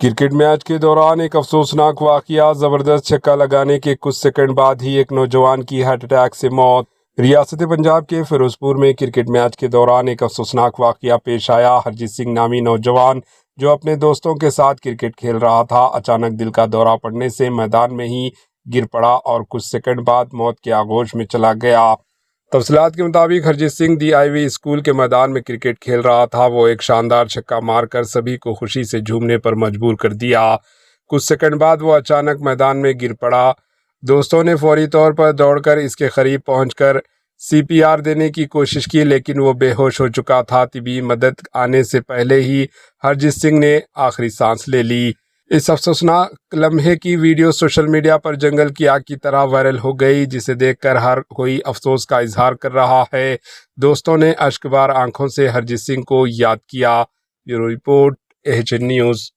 Cricket match के दौरान एक अफसोसनाक वाकया। जबरदस्त छक्का लगाने के कुछ सेकंड बाद ही एक नौजवान की हार्ट अटैक से मौत। रियासत पंजाब के फिरोजपुर में क्रिकेट मैच के दौरान एक अफसोसनाक वाकया पेश आया। हरजीत सिंह नामी नौजवान जो अपने दोस्तों के साथ क्रिकेट खेल रहा था, अचानक दिल का दौरा पड़ने से मैदान में ही गिर पड़ा और कुछ सेकंड बाद मौत के आगोश में चला गया। तफसीलात के मुताबिक हरजीत सिंह DIV स्कूल के मैदान में क्रिकेट खेल रहा था। वो एक शानदार छक्का मारकर सभी को खुशी से झूमने पर मजबूर कर दिया। कुछ सेकंड बाद वो अचानक मैदान में गिर पड़ा। दोस्तों ने फौरी तौर पर दौड़कर इसके करीब पहुंचकर CPR देने की कोशिश की, लेकिन वो बेहोश हो चुका था। तिबी मदद आने से पहले ही हरजीत सिंह ने आखिरी सांस ले ली। इस अफसोसनाक लम्हे की वीडियो सोशल मीडिया पर जंगल की आग की तरह वायरल हो गई, जिसे देखकर हर कोई अफसोस का इजहार कर रहा है। दोस्तों ने अश्कबार आंखों से हरजीत सिंह को याद किया। Bureau report, AHN news.